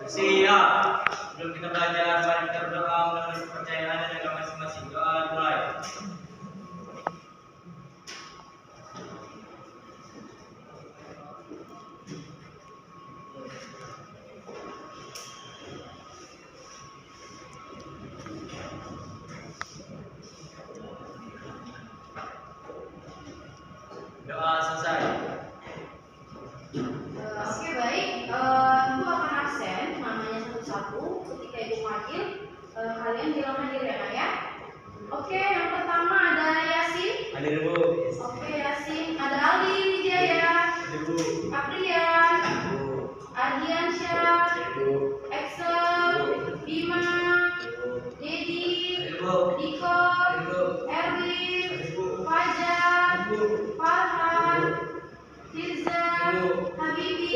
Siap. Sebelum kita belajar, mari kita berdoa melalui kepercayaan dan agama masing-masing. Doa mulai. Doa selesai. Oke, baik. Ibu akan absen namanya satu-satu. Ketika ibu panggil, kalian bilang hadir ya, Nak, ya. Oke, yang pertama ada Yasin. Hadir, Bu. Oke, Yasin. Ada Aldi Wijaya, Hadir, Bu. Aprian, Bu. Ardiansyah, Bu. Excel, Bima, Dedi, Hadir, Bu. Diko, Hadir, Bu. Erwin, Hadir, Bu. Fajar, Bu. Farhan, Tirza, Habibi,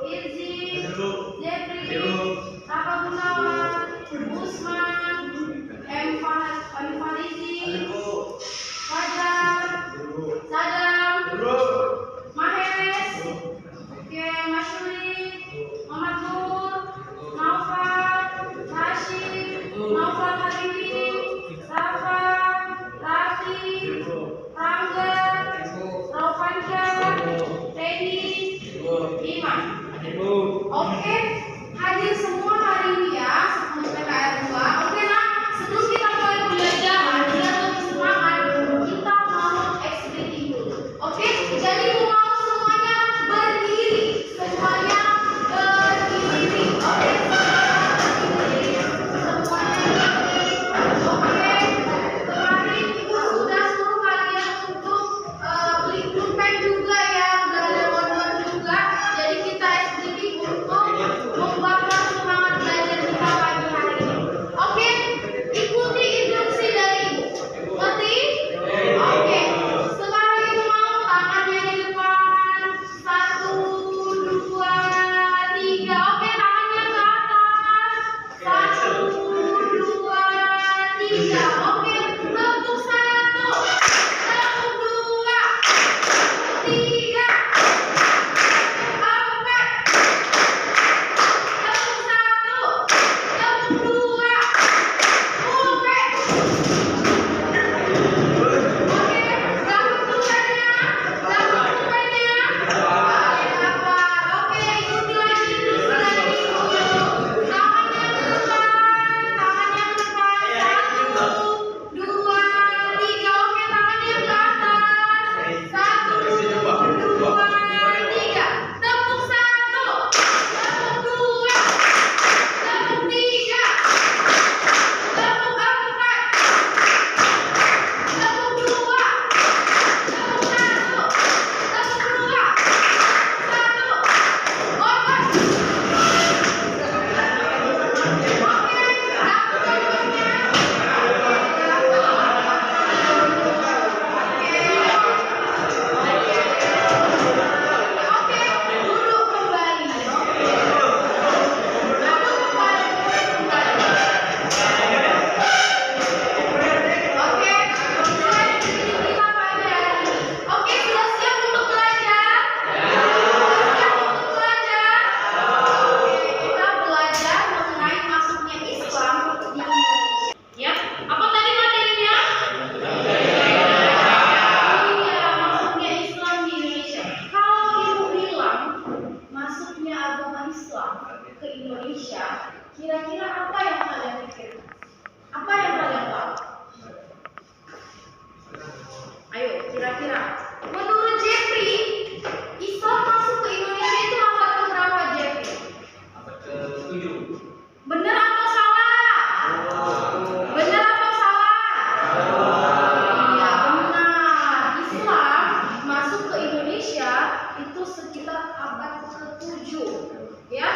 Irzi, Hadir, Bu. Jeffrey, Hadir, Bu. Raka Gunawan, Usman, M. Farizi, Hadir, Bu. Fajar, Hadir, Bu. Sadam, Hadir, Bu. Mahes, oke, Masyuri, Muhammad Nur, Naufal, Hashim, Naufal Habibi, Rafa, Rafi, Rangga, Raufansyah, Teddy, Iman. Hadir, Bu. Oke, hadir semua hari ini ya, sebelum PKR 2. Oke, nah, sebelum kita mulai pembelajaran, biar lebih semangat, kita mau explain dulu. Oke, jadi mau semuanya berdiri, semuanya berdiri. Oke, semuanya berdiri. Oke, kemarin ibu sudah suruh kalian untuk beli pulpen juga ya, udah ada modul juga. Jadi kita explain untuk membakar semangat belajar kita pagi hari ini. Oke, ikuti instruksi dari ibu. Ngerti? Oke, sekarang ibu mau tangannya di depan. 1, 2, 3. Oke, tangannya ke atas. 1, 2, 3. Oke, tepuk 1, tepuk 2, 3, 4. Tepuk 1, tepuk 2, pulpen. Oke, dapat pulpennya, dapat pulpennya. Dapat. Oke, ikuti lagi terus dari ibu. Tangannya ke depan, tangannya ke depan. 1, 2, 3. Oke, tangannya ke atas. 1, 2, 3. Tepuk 1, tepuk 2, tepuk 3, tepuk 4, tepuk 2, tepuk 1, tepuk 2, 1, open. Oke, dapat pulpennya. Oke, duduk kembali. Duduk kembali. Oke, mulai dari kita pagi hari ini. Oke, sudah siap untuk belajar? Siap untuk belajar? Oke, kita belajar mengenai masuknya Islam di Indonesia. Ya, apa tadi materinya? Iya, masuknya Islam di Indonesia. Kalau ibu bilang masuknya agama Islam ke Indonesia, kira-kira apa yang kalian pikirkan? Apa yang kalian tahu? Ayo, kira-kira. Menurut Jeffrey, Islam masuk ke Indonesia itu abad keberapa, Jeffrey? Abad ke-7. Benar atau salah? Benar atau salah? Iya, benar. Islam masuk ke Indonesia itu sekitar abad ke-7. Ya.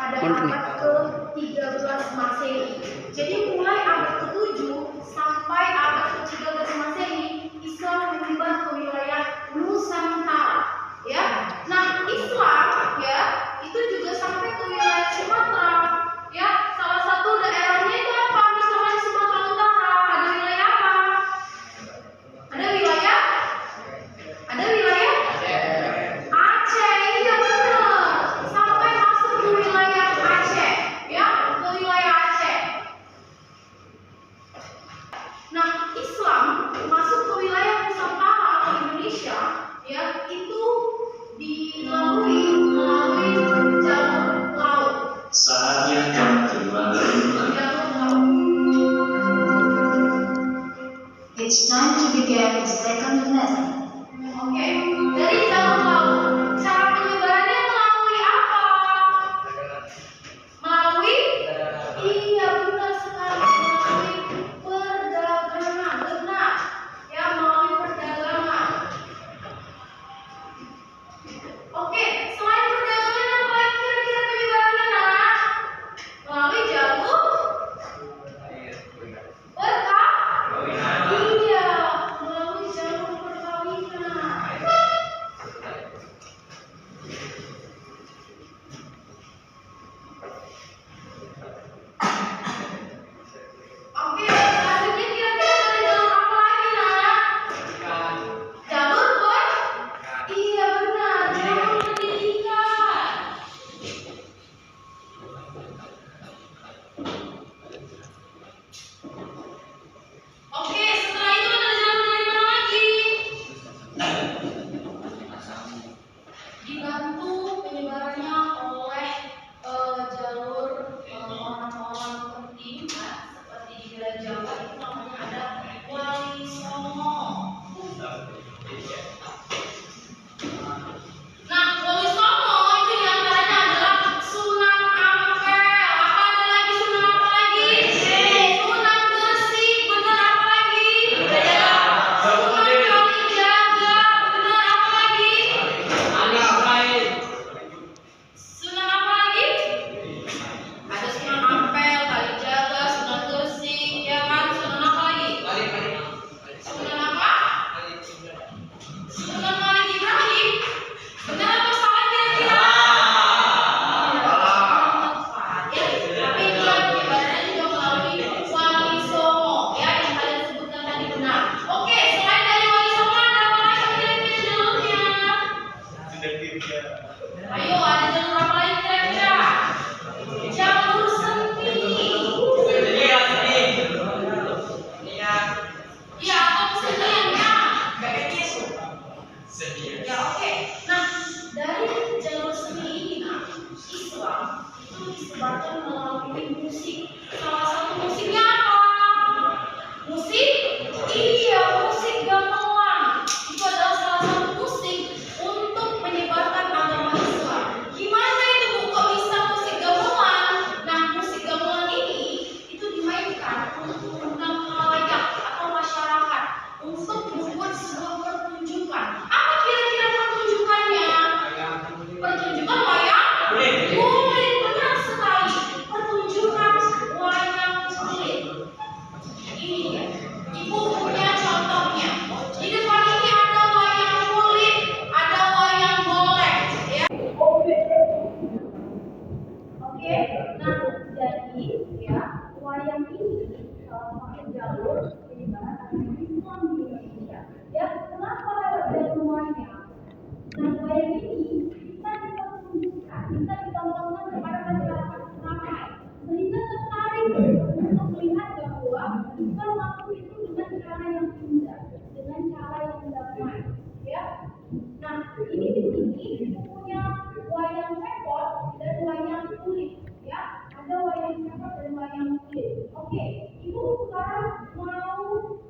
pada abad ke-13 Masehi. Jadi mulai abad ke-7 sampai abad ke-13 Masehi, Islam menyebar ke wilayah Nusantara. Ya, nah Islam ya itu juga sampai ke wilayah Sumatera. Ya, salah satu daerahnya itu apa? Misalnya di Sumatera Utara ada wilayah apa? Ada wilayah Aceh. Iya benar. Sampai masuk ke wilayah Aceh, ya, ke wilayah Aceh. Nah, Islam masuk ke wilayah Nusantara atau Indonesia, ya, itu dilalui melalui jalur laut. Saatnya kamu terima Jalur laut. It's time to begin the second lesson. Oke, dari jalur laut, cara penyebarannya melalui apa? Melalui? Iya benar sekali, melalui perdagangan, benar. Ya, melalui perdagangan. Oke, selain perdagangan apa lagi kira-kira penyebarannya, Nak? Melalui jalur perkawinan. Iya, melalui jalur perkawinan. Oke, selanjutnya kira-kira ada jalur apa lagi, Nak? Jalur iya benar, jalur pendidikan. Oke, setelah itu ada jalur dari mana lagi? Dibantu penyebarannya oleh jalur orang-orang penting, seperti di wilayah Jawa itu namanya ada Wali Songo. Nah, Wali Songo itu diantaranya adalah Sunan Ampel. Apa ada lagi? Sunan apa lagi? Sunan Gresik. Benar, apa lagi? Sunan Kalijaga. Benar, apa lagi? Sunan apa lagi? Ada Sunan Ampel, Kalijaga, Sunan Gresik, ya kan? Sunan apa lagi? Sunan apa? Sunan Malik Ibrahim. Benar atau salah kira-kira? Tepat, ya. Tapi dia penyebarannya juga melalui Wali Songo, ya, yang kalian sebutkan tadi benar. Oke, selain dari Wali Songo ada apa lagi kira-kira jalurnya? Ayo, ada jalur apa lagi kira-kira? Jalur seni. Iya, atau keseniannya. Ya, oke. Nah, dari jalur seni ini, nah, Islam itu disebarkan melalui musik. Salah satu musiknya apa? Musik? Iya, musik gamelan. Itu adalah salah satu musik untuk menyebarkan agama Islam. Gimana itu Bu? Kok bisa musik gamelan? Nah, musik gamelan ini itu dimainkan untuk mengundang khalayak atau masyarakat untuk membuat sebuah pertunjukan. Apa kira-kira pertunjukannya? Pertunjukan wayang kulit. Benar sekali. Pertunjukan wayang kulit. Ini dia. Ibu punya contohnya. Di depan ini ada wayang kulit, ada wayang golek, ya. Oke. Nah, jadi ya wayang ini salah satu jalur penyebaran agama Islam di Indonesia. Ya, kenapa lewat jalur wayang? Nah, wayang ini bisa dipertunjukkan, bisa ditontonkan kepada masyarakat ramai, sehingga tertarik untuk melihat bahwa Islam masuk itu dengan cara yang indah, dengan cara yang damai, ya. Nah, ini di sini punya wayang cepot dan wayang kulit, ya. Ada wayang cepot dan wayang kulit. Oke, Ibu sekarang mau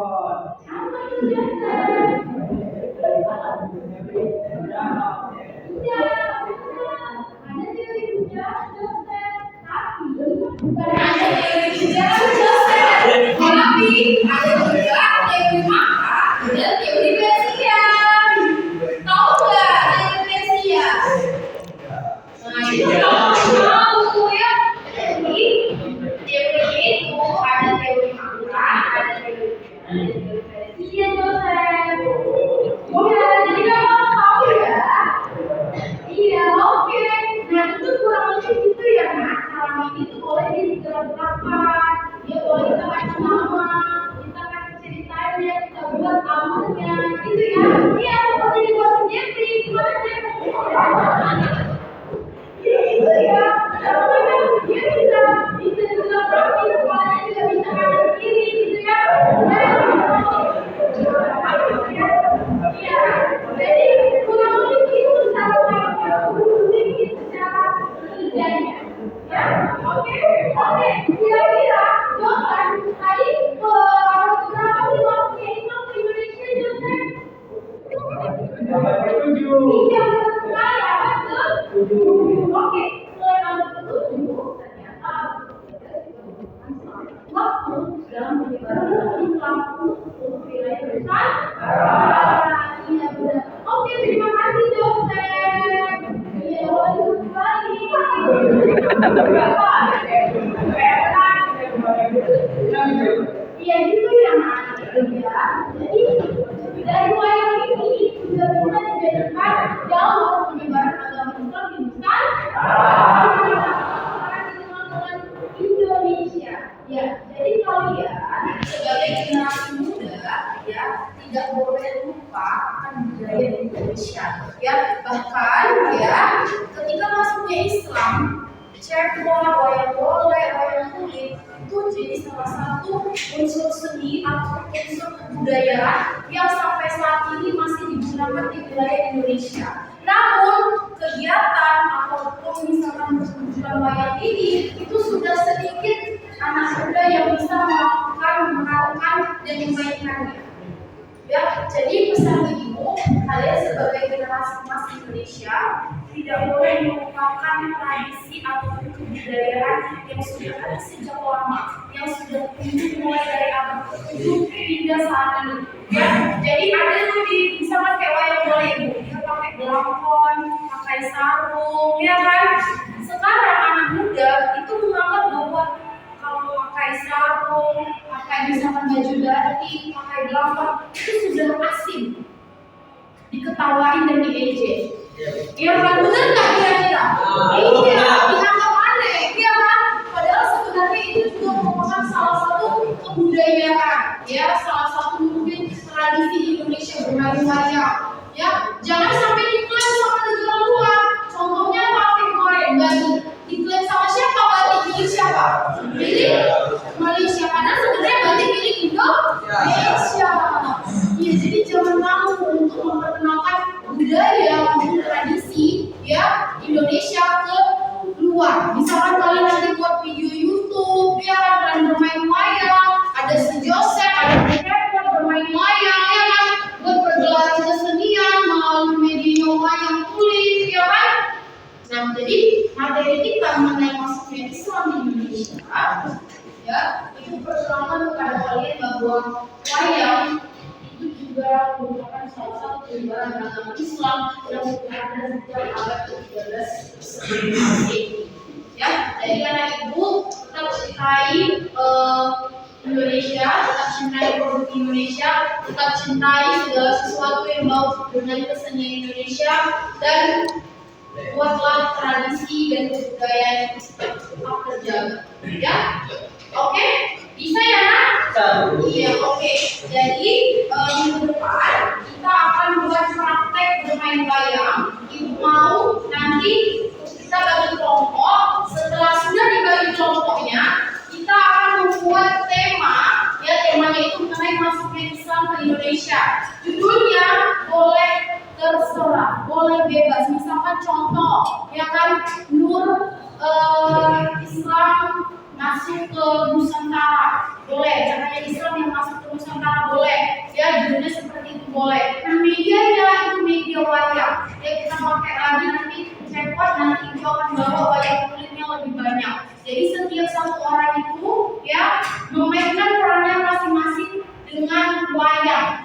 Apa itu Joseph? Iya, ada teori hijau Joseph, tapi bukan hanya teori hijau Joseph, tapi ada juga teori maka dan teori Mesias. Tahu nggak teori Mesias? Nah, itu tahu ya. Jadi teori itu ada teori maka, ada teori Mesias Joseph. Oh ya, jadi kamu tahu ya? Iya, oke. Nah, itu kurang lebih gitu ya, Nak. Selama ini tuh boleh digerak-gerakkan. Ya, boleh kita kasih nama, kita kasih ceritanya, kita buat alurnya, gitu ya. Iya, seperti dibuat Jeffrey, gimana Jeffrey? Iya, gitu ya. Kalau dia bisa digerak-gerakin, kepalanya juga bisa kanan kiri, gitu ya. Iya, jadi kurang lebih itu cara secara kerjanya, ya, oke, kira-kira Johan tadi berapa sih waktunya Islam di Indonesia Johan? 7. Iya, betul sekali, abad ke-7. Oke, mulai abad ke-7 ternyata waktu dalam penyebaran Islam untuk wilayah besar. Iya benar. Oke, terima kasih Joseph. Iya, boleh kembali. Iya gitu ya Mas. Ya. Jadi dari wayang ini sudah bisa dijadikan jalur penyebaran agama Islam di Nusantara. Indonesia. Ya, jadi kalian sebagai generasi muda ya tidak boleh lupa akan budaya Indonesia. Ya, bahkan ya ketika masuknya Islam, cebol, wayang golek, wayang kulit itu jadi salah satu unsur seni atau unsur kebudayaan yang sampai saat ini masih digunakan di wilayah Indonesia. Namun kegiatan ataupun misalkan pertunjukan wayang ini itu sudah sedikit anak muda yang bisa melakukan dan memainkannya. Ya, jadi pesan ibu, kalian sebagai generasi emas Indonesia tidak boleh melupakan tradisi ataupun kebudayaan yang sudah ada sejak lama, yang sudah tumbuh mulai dari abad ke-7 hingga saat ini. Ya, jadi ada tuh bisa pakai wayang golek ibu, dia pakai belangkon, pakai sarung, ya kan? Sekarang anak muda itu menganggap bahwa kalau pakai sarung, pakai misalkan baju dati, pakai belangkon itu sudah asing, diketawain dan diejek. Iya kan, benar nggak kira-kira? Iya, dianggap aneh, iya kan? Padahal sebenarnya itu juga merupakan salah satu kebudayaan, ya, salah satu mungkin tradisi Indonesia bermain wayang. Ya, jangan sampai diklaim sama negara luar. Contohnya pakai goreng batik, diklaim sama siapa batik milik siapa? Milik Malaysia. Karena sebenarnya batik milik Indonesia. Ya, jadi jangan malu untuk memperkenalkan budaya maupun tradisi ya Indonesia ke luar. Misalkan kalian nanti buat video YouTube, ya kalian bermain wayang, ada si Joseph, ada si Kevin bermain wayang, ya kan, buat pergelaran kesenian melalui media wayang kulit, ya kan. Nah, jadi materi kita mengenai masuknya Islam di Indonesia, ya, itu persoalan kepada kalian bahwa wayang itu juga merupakan salah satu penyebaran agama Islam yang sudah ada sejak abad ke-13 sebelum Masehi. Ya, jadi anak ibu tetap cintai Indonesia, tetap cintai produk Indonesia, tetap cintai segala sesuatu yang bau dengan kesenian Indonesia dan buatlah tradisi dan kebudayaan tetap terjaga. Ya, oke, bisa ya nak? Iya, oke. Jadi minggu depan kita akan buat praktek bermain wayang. Ibu mau nanti kita bagi kelompok. Setelah sudah dibagi kelompoknya, kita akan membuat tema. Ya, temanya itu mengenai masuknya Islam ke Indonesia. Judulnya boleh terserah, boleh bebas. Misalkan contoh, ya kan, Nur Islam masuk ke Nusantara, boleh. Cahaya Islam yang masuk ke Nusantara boleh, ya judulnya seperti itu boleh. Nah medianya itu media wayang, ya kita pakai lagi nanti cepot, nanti itu akan bawa wayang kulitnya lebih banyak. Jadi setiap satu orang itu ya memainkan perannya masing-masing dengan wayang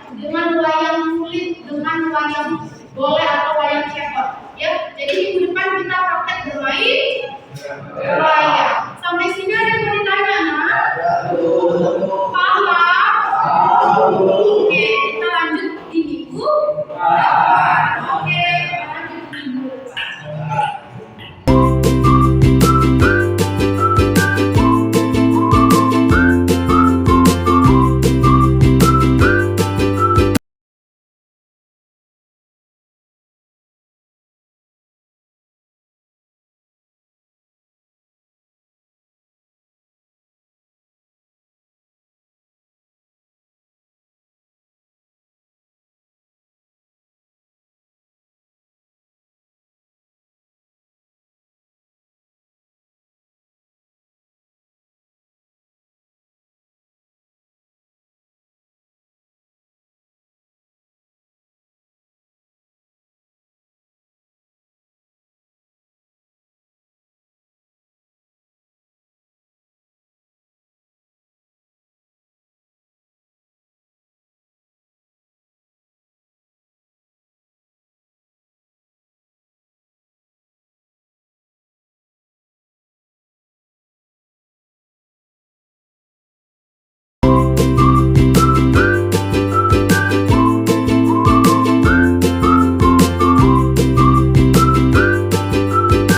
kulit, dengan wayang boleh